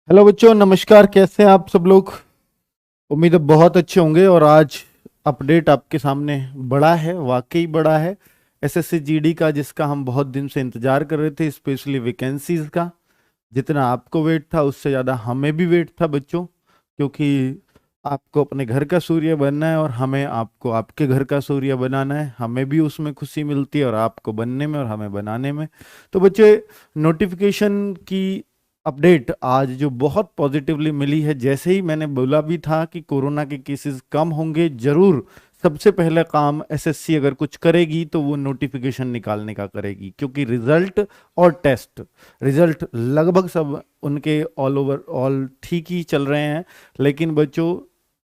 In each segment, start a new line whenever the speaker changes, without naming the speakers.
Hello बच्चों, नमस्कार। कैसे हैं आप सब लोग? उम्मीद है बहुत अच्छे होंगे। और आज अपडेट आपके सामने बड़ा है, वाकई बड़ा है। एसएससी जीडी का, जिसका हम बहुत दिन से इंतजार कर रहे थे, स्पेशली वैकेंसीज का। जितना आपको वेट था उससे ज़्यादा हमें भी वेट था बच्चों, क्योंकि आपको अपने घर का सूर्य बनना है और हमें आपको आपके घर का सूर्य बनाना है। हमें भी उसमें खुशी मिलती है, और आपको बनने में और हमें बनाने में। तो बच्चे, नोटिफिकेशन की अपडेट आज जो बहुत पॉजिटिवली मिली है, जैसे ही मैंने बोला भी था कि कोरोना के केसेस कम होंगे, जरूर सबसे पहला काम एसएससी अगर कुछ करेगी तो वो नोटिफिकेशन निकालने का करेगी। क्योंकि रिजल्ट और टेस्ट रिजल्ट लगभग सब उनके ऑल ओवर ऑल ठीक ही चल रहे हैं, लेकिन बच्चों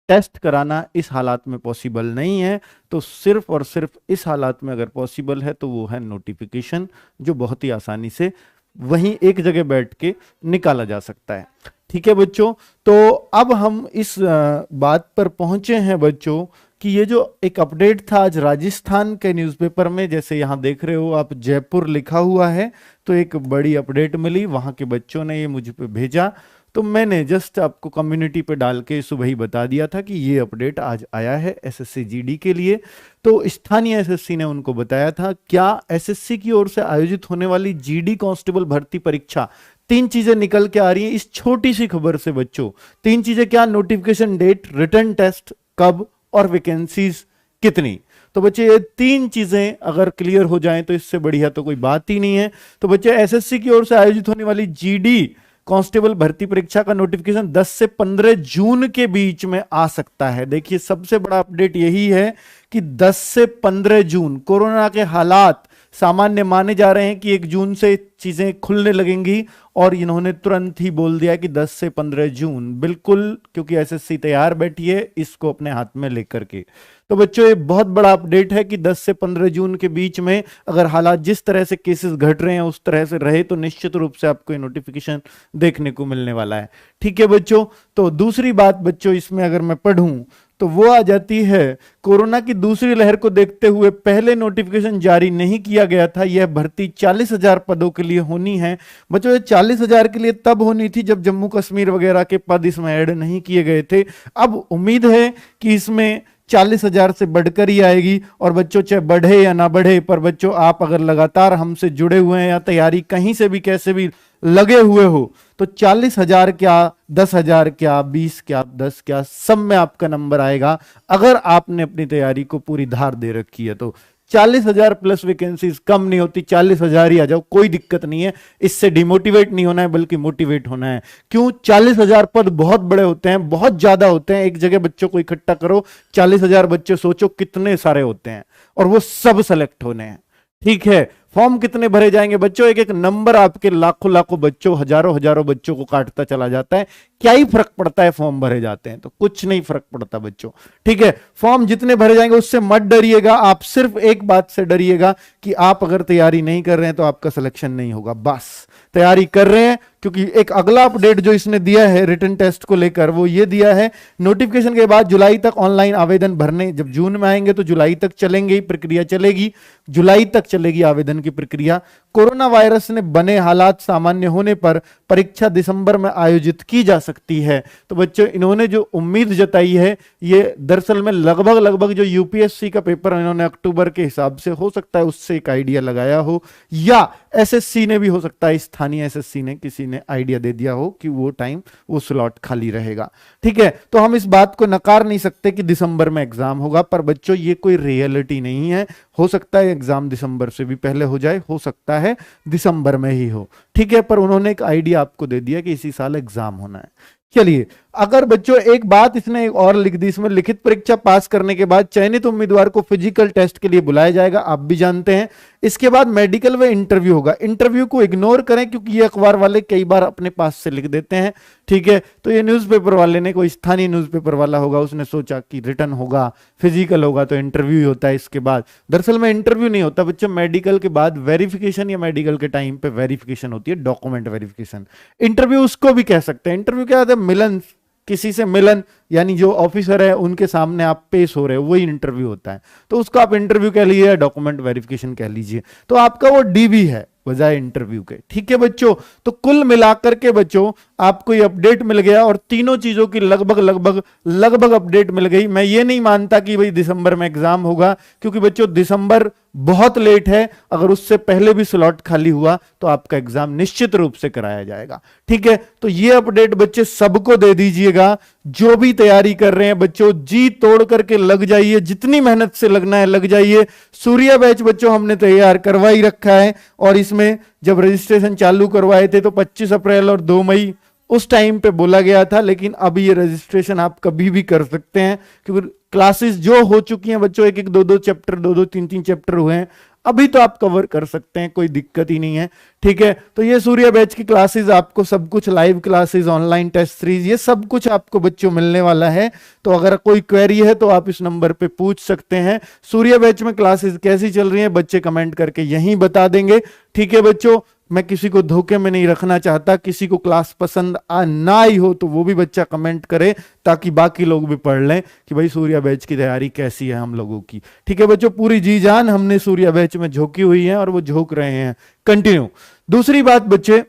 टेस्ट कराना इस हालात में पॉसिबल नहीं है। तो सिर्फ और सिर्फ इस हालात में अगर पॉसिबल है तो वो है नोटिफिकेशन, जो बहुत ही आसानी से वहीं एक जगह बैठ के निकाला जा सकता है। ठीक है बच्चों, तो अब हम इस बात पर पहुंचे हैं बच्चों कि ये जो एक अपडेट था आज राजस्थान के न्यूज़पेपर में, जैसे यहां देख रहे हो आप, जयपुर लिखा हुआ है। तो एक बड़ी अपडेट मिली, वहां के बच्चों ने ये मुझ पे भेजा, तो मैंने जस्ट आपको कम्युनिटी पे डाल के सुबह ही बता दिया था कि ये अपडेट आज आया है एसएससी जीडी के लिए। तो स्थानीय एसएससी ने उनको बताया था क्या एसएससी की ओर से आयोजित होने वाली जीडी कांस्टेबल भर्ती परीक्षा, तीन चीजें निकल के आ रही हैं इस छोटी सी खबर से बच्चों। तीन चीजें क्या? नोटिफिकेशन डेट, रिटर्न टेस्ट कब, और वैकेंसीज कितनी। तो बच्चे ये तीन चीजें अगर क्लियर हो जाएं तो इससे बढ़िया तो कोई बात ही नहीं है। तो बच्चे, एसएससी की ओर से आयोजित होने वाली जीडी कांस्टेबल भर्ती परीक्षा का नोटिफिकेशन 10 से 15 जून के बीच में आ सकता है। देखिए, सबसे बड़ा अपडेट यही है कि 10 से 15 जून, कोरोना के हालात सामान्य माने जा रहे हैं कि 1 जून से चीजें खुलने लगेंगी, और इन्होंने तुरंत ही बोल दिया कि 10 से 15 जून बिल्कुल, क्योंकि एसएससी तैयार बैठी है इसको अपने हाथ में लेकर के। तो बच्चों, ये बहुत बड़ा अपडेट है कि 10 से 15 जून के बीच में अगर हालात जिस तरह से केसेस घट रहे हैं उस तरह से रहे तो निश्चित रूप से आपको ये नोटिफिकेशन देखने को मिलने वाला है। ठीक है बच्चों, तो दूसरी बात बच्चों इसमें अगर मैं पढ़ूं तो वो आ जाती है, कोरोना की दूसरी लहर को देखते हुए पहले नोटिफिकेशन जारी नहीं किया गया था। यह भर्ती 40,000 पदों के लिए होनी है। बच्चों, ये 40,000 के लिए तब होनी थी जब जम्मू कश्मीर वगैरह के पद इसमें ऐड नहीं किए गए थे। अब उम्मीद है कि इसमें 40,000 से बढ़कर ही आएगी। और बच्चों, चाहे बढ़े या ना बढ़े, पर बच्चों आप अगर लगातार हमसे जुड़े हुए हैं या तैयारी कहीं से भी कैसे भी लगे हुए हो, तो 40,000 क्या, 10,000 क्या, 20 क्या, 10 क्या, सब में आपका नंबर आएगा अगर आपने अपनी तैयारी को पूरी धार दे रखी है। तो 40,000 प्लस वैकेंसीज कम नहीं होती, 40,000 ही आ जाओ, कोई दिक्कत नहीं है। इससे डिमोटिवेट नहीं होना है बल्कि मोटिवेट होना है। क्यों? 40,000 पद बहुत बड़े होते हैं, बहुत ज्यादा होते हैं। एक जगह बच्चों को इकट्ठा करो, 40,000 बच्चे, सोचो कितने सारे होते हैं, और वो सब सेलेक्ट होने हैं। ठीक है, फॉर्म कितने भरे जाएंगे बच्चों? एक एक नंबर आपके लाखों लाखों बच्चों, हजारों हजारों बच्चों को काटता चला जाता है। क्या ही फर्क पड़ता है फॉर्म भरे जाते हैं तो? कुछ नहीं फर्क पड़ता बच्चों। ठीक है, फॉर्म जितने भरे जाएंगे उससे मत डरिएगा, आप सिर्फ एक बात से डरिएगा कि आप अगर तैयारी नहीं कर रहे हैं तो आपका सिलेक्शन नहीं होगा। बस तैयारी कर रहे हैं, क्योंकि एक अगला अपडेट जो इसने दिया है रिटन टेस्ट को लेकर वो ये दिया है, नोटिफिकेशन के बाद जुलाई तक ऑनलाइन आवेदन भरने, जब जून में आएंगे तो जुलाई तक चलेंगे, प्रक्रिया चलेगी, जुलाई तक चलेगी आवेदन की प्रक्रिया। कोरोना वायरस ने बने हालात सामान्य होने पर परीक्षा दिसंबर में आयोजित की जा सकती है। तो बच्चों, इन्होंने जो उम्मीद जताई है, ये दरअसल में लगभग लगभग जो यूपीएससी का पेपर इन्होंने अक्टूबर के हिसाब से, हो सकता है उससे एक आइडिया लगाया हो, या एसएससी ने भी, हो सकता है स्थानीय एसएससी ने, किसी ने आइडिया दे दिया हो कि वो टाइम, वो स्लॉट खाली रहेगा। ठीक है, तो हम इस बात को नकार नहीं सकते कि दिसंबर में एग्जाम होगा, पर बच्चों ये कोई रियलिटी नहीं है। हो सकता है एग्जाम दिसंबर से भी पहले हो जाए, हो सकता है दिसंबर में ही हो। ठीक है, पर उन्होंने एक आइडिया आपको दे दिया कि इसी साल एग्जाम होना है। चलिए, अगर बच्चों एक बात इसने और लिख दी, इसमें लिखित परीक्षा पास करने के बाद चयनित उम्मीदवार को फिजिकल टेस्ट के लिए बुलाया जाएगा, आप भी जानते हैं। इसके बाद मेडिकल व इंटरव्यू होगा। इंटरव्यू को इग्नोर करें क्योंकि ये अखबार वाले कई बार अपने पास से लिख देते हैं। ठीक है, तो ये न्यूज़पेपर वाले ने, कोई स्थानीय न्यूज़पेपर वाला होगा, उसने सोचा कि रिटन होगा, फिजिकल होगा, तो इंटरव्यू ही होता है इसके बाद। दरअसल में इंटरव्यू नहीं होता बच्चों, मेडिकल के बाद वेरिफिकेशन, या मेडिकल के टाइम पे वेरिफिकेशन होती है, डॉक्यूमेंट वेरिफिकेशन। इंटरव्यू उसको भी कह सकते हैं। इंटरव्यू क्या होता है? मिलन, किसी से मिलन, यानी जो ऑफिसर है उनके सामने आप पेश हो रहे हो, वही इंटरव्यू होता है। तो उसको आप इंटरव्यू कह लीजिए, डॉक्यूमेंट वेरिफिकेशन कह लीजिए। तो आपका वो डीबी है बजाय इंटरव्यू के। ठीक है बच्चों, तो कुल मिलाकर के बच्चों आपको ये अपडेट मिल गया और तीनों चीजों की लगभग अपडेट मिल गई। मैं ये नहीं मानता कि भाई दिसंबर में एग्जाम होगा, क्योंकि बच्चों दिसंबर बहुत लेट है। अगर उससे पहले भी स्लॉट खाली हुआ तो आपका एग्जाम निश्चित रूप से कराया जाएगा। ठीक है, तो ये अपडेट बच्चे सबको दे दीजिएगा। जो भी तैयारी कर रहे हैं बच्चों, जी तोड़ करके लग जाइए, जितनी मेहनत से लगना है लग जाइए। सूर्या बैच बच्चों हमने तैयार करवा ही रखा है, और इसमें जब रजिस्ट्रेशन चालू करवाए थे तो 25 अप्रैल और 2 मई उस टाइम पे बोला गया था, लेकिन अब ये रजिस्ट्रेशन आप कभी भी कर सकते हैं, क्योंकि क्लासेस जो हो चुकी हैं बच्चों, 1-1, 2-2 चैप्टर, 2-2, 3-3 चैप्टर हुए हैं, अभी तो आप कवर कर सकते हैं, कोई दिक्कत ही नहीं है। ठीक है, तो ये सूर्या बैच की क्लासेस आपको सब कुछ, live classes, online test series, ये सब कुछ आपको बच्चों मिलने वाला है। तो अगर कोई क्वेरी है तो आप इस नंबर पे पूछ सकते हैं। सूर्या बैच में क्लासेस कैसी चल रही हैं बच्चे कमेंट करके यहीं बता देंगे। ठीक है बच्चों, मैं किसी को धोखे में नहीं रखना चाहता। किसी को क्लास पसंद ना आई हो तो वो भी बच्चा कमेंट करे, ताकि बाकी लोग भी पढ़ लें कि भाई सूर्या बैच की तैयारी कैसी है हम लोगों की। ठीक है बच्चों, पूरी जी जान हमने सूर्या बैच में झोंकी हुई है और वो झोंक रहे हैं कंटिन्यू। दूसरी बात बच्चे,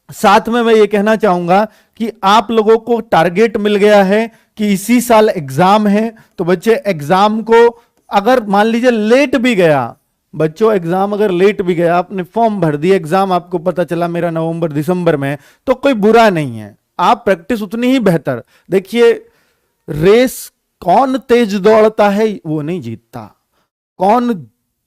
साथ में मैं ये कहना चाहूंगा कि आप लोगों को टारगेट मिल गया है कि इसी साल एग्जाम है। तो बच्चे एग्जाम को अगर मान लीजिए लेट भी गया, बच्चों एग्जाम अगर लेट भी गया, आपने फॉर्म भर दिया, एग्जाम आपको पता चला मेरा नवंबर दिसंबर में, तो कोई बुरा नहीं है। आप प्रैक्टिस उतनी ही बेहतर। देखिए, रेस कौन तेज दौड़ता है वो नहीं जीतता, कौन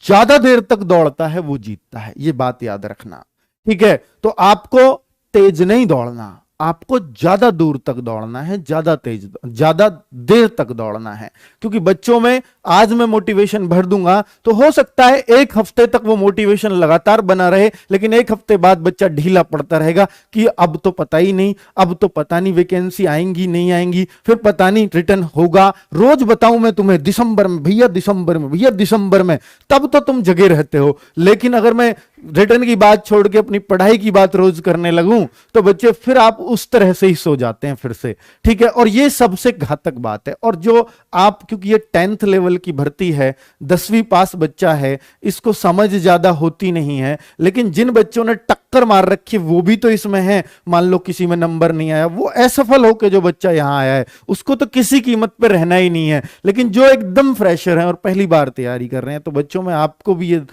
ज्यादा देर तक दौड़ता है वो जीतता है, ये बात याद रखना। ठीक है, तो आपको तेज नहीं दौड़ना, आपको ज्यादा दूर तक दौड़ना है, ज्यादा देर तक दौड़ना है। क्योंकि बच्चों में आज मैं मोटिवेशन भर दूंगा तो हो सकता है 1 हफ्ते तक वो मोटिवेशन लगातार बना रहे, लेकिन 1 हफ्ते बाद बच्चा ढीला पड़ता रहेगा कि अब तो पता ही नहीं, अब तो पता नहीं वैकेंसी आएंगी नहीं आएंगी, फिर पता नहीं रिटर्न होगा, रोज बताऊं मैं तुम्हें दिसंबर में भैया, दिसंबर में भैया, दिसंबर में, तब तो तुम जगे रहते हो। लेकिन अगर मैं रिटर्न की बात छोड़ के अपनी पढ़ाई की बात रोज करने लगूं तो बच्चे फिर आप उस तरह से ही सो जाते हैं फिर से। ठीक है, और ये सबसे घातक बात है। और जो आप, क्योंकि ये 10th लेवल की भर्ती है, 10वीं पास बच्चा है, इसको समझ ज्यादा होती नहीं है, लेकिन जिन बच्चों ने टक्कर मार रखी वो भी तो इसमें है। मान लो किसी में नंबर नहीं आया, वो असफल होकर जो बच्चा यहां आया है उसको तो किसी कीमत पर रहना ही नहीं है। लेकिन जो एकदम फ्रेशर है और पहली बार तैयारी कर रहे हैं, तो बच्चों मैं आपको भी ये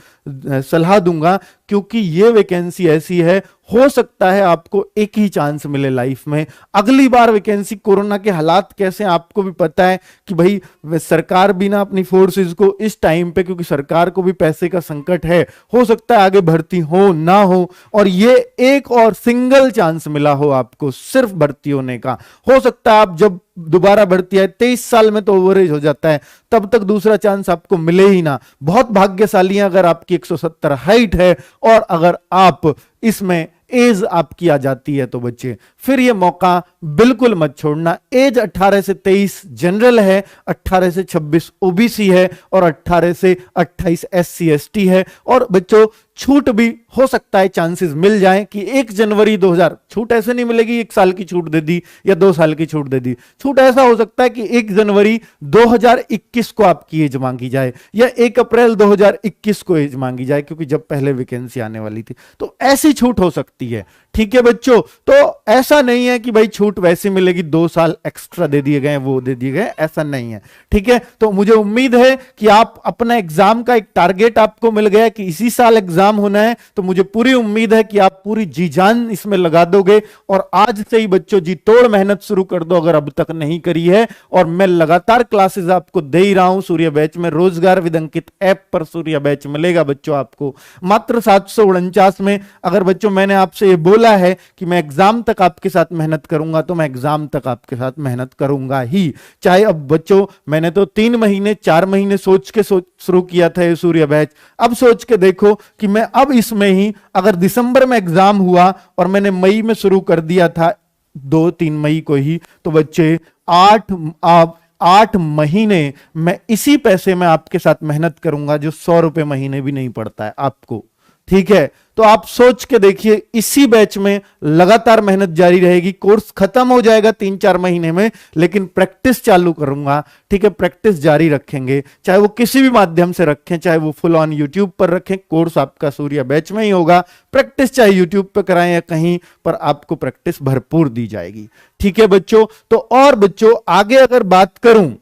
सलाह दूंगा, क्योंकि ये वैकेंसी ऐसी है, हो सकता है आपको एक ही चांस मिले लाइफ में। अगली बार वैकेंसी, कोरोना के हालात कैसे आपको भी पता है कि भाई सरकार भी ना अपनी फोर्सेस को इस टाइम पे, क्योंकि सरकार को भी पैसे का संकट है, हो सकता है आगे भर्ती हो ना हो, और ये एक और सिंगल चांस मिला हो आपको सिर्फ भर्ती होने का। हो सकता है आप जब दोबारा भर्ती आए 23 साल में तो ओवरेज हो जाता है, तब तक दूसरा चांस आपको मिले ही ना। बहुत भाग्यशाली हैं अगर आपकी 170 हाइट है और अगर आप इसमें एज आपकी आ जाती है तो बच्चे फिर ये मौका बिल्कुल मत छोड़ना। एज 18 से 23 जनरल है, 18 से 26 ओबीसी है और 18 से 28 एससी एसटी है। और बच्चों छूट भी हो सकता है, चांसेस मिल जाएं कि 1 जनवरी 2000, छूट ऐसे नहीं मिलेगी 1 साल की छूट दे दी या 2 साल की छूट दे दी, छूट ऐसा हो सकता है कि 1 जनवरी 2021 को आपकी एज मांगी जाए या 1 अप्रैल 2021 को एज मांगी जाए, क्योंकि जब पहले वैकेंसी आने वाली थी, तो ऐसी छूट हो सकती है। ठीक है बच्चों, तो ऐसा नहीं है कि भाई छूट वैसे मिलेगी, 2 साल एक्स्ट्रा दे दिए गए, वो दे दिए गए, ऐसा नहीं है। ठीक है, तो मुझे उम्मीद है कि आप अपना एग्जाम का एक टारगेट आपको मिल गया कि इसी साल एग्जाम होना है, तो मुझे पूरी उम्मीद है कि आप पूरी जी जान इसमें लगा दोगे। और आज से ही बच्चों जी तोड़ मेहनत शुरू कर दो अगर अब तक नहीं करी है। और मैं लगातार क्लासेस आपको दे ही रहा हूं सूर्या बैच में, रोजगार विद अंकित ऐप पर सूर्या बैच मिलेगा बच्चों आपको मात्र 749 में। अगर बच्चों मैंने आपसे ये बोला है कि मैं एग्जाम तक आपके साथ मेहनत करूंगा, तो मैं एग्जाम तक आपके साथ मेहनत करूंगा ही। चाहे अब बच्चों मैंने तो 3 महीने 4 महीने सोच के शुरू किया था ये सूर्या बैच, अब सोच के देखो कि मैं अब इसमें ही, अगर दिसंबर में एग्जाम हुआ और मैंने मई में शुरू कर दिया था 2-3 मई को ही, तो बच्चे 8 महीने मैं इसी पैसे में आपके साथ मेहनत करूंगा, जो 100 रुपए महीने भी नहीं पड़ता है आपको। ठीक है, तो आप सोच के देखिए, इसी बैच में लगातार मेहनत जारी रहेगी। कोर्स खत्म हो जाएगा 3-4 महीने में, लेकिन प्रैक्टिस चालू करूंगा। ठीक है, प्रैक्टिस जारी रखेंगे, चाहे वो किसी भी माध्यम से रखें, चाहे वो फुल ऑन यूट्यूब पर रखें। कोर्स आपका सूर्या बैच में ही होगा। प्रैक्टिस चाहे यूट्यूब पर कराएं या कहीं पर, आपको प्रैक्टिस भरपूर दी जाएगी। ठीक है बच्चों, तो और बच्चों आगे अगर बात करूं,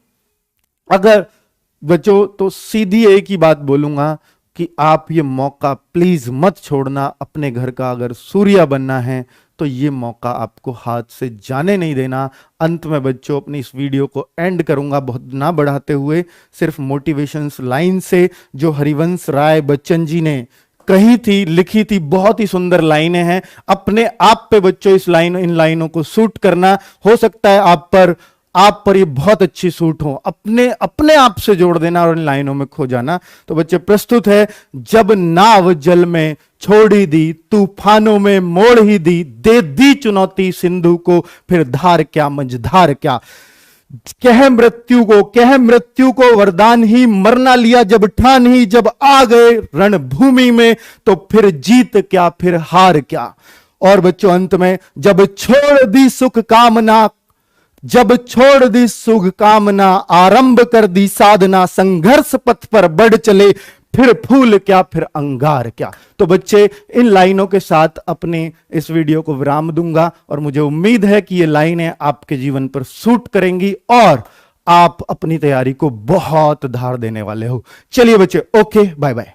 अगर बच्चों तो सीधी एक ही बात बोलूंगा कि आप ये मौका प्लीज मत छोड़ना। अपने घर का अगर सूर्या बनना है तो ये मौका आपको हाथ से जाने नहीं देना। अंत में बच्चों अपनी इस वीडियो को एंड करूंगा बहुत ना बढ़ाते हुए, सिर्फ मोटिवेशंस लाइन से जो हरिवंश राय बच्चन जी ने कही थी, लिखी थी। बहुत ही सुंदर लाइनें हैं। अपने आप पे बच्चों इन लाइनों को सूट करना। हो सकता है आप पर ये बहुत अच्छी सूट हो, अपने आप से जोड़ देना और इन लाइनों में खो जाना। तो बच्चे प्रस्तुत है। जब नाव जल में छोड़ी दी, तूफानों में मोड़ ही दी, दे दी चुनौती सिंधु को, फिर धार क्या मझधार क्या। कह मृत्यु को वरदान ही, मरना लिया जब ठान ही, जब आ गए रणभूमि में, तो फिर जीत क्या फिर हार क्या। और बच्चों अंत में, जब छोड़ दी सुख कामना, आरंभ कर दी साधना, संघर्ष पथ पर बढ़ चले, फिर फूल क्या फिर अंगार क्या। तो बच्चे इन लाइनों के साथ अपने इस वीडियो को विराम दूंगा और मुझे उम्मीद है कि ये लाइनें आपके जीवन पर सूट करेंगी और आप अपनी तैयारी को बहुत धार देने वाले हो। चलिए बच्चे, ओके, बाय बाय।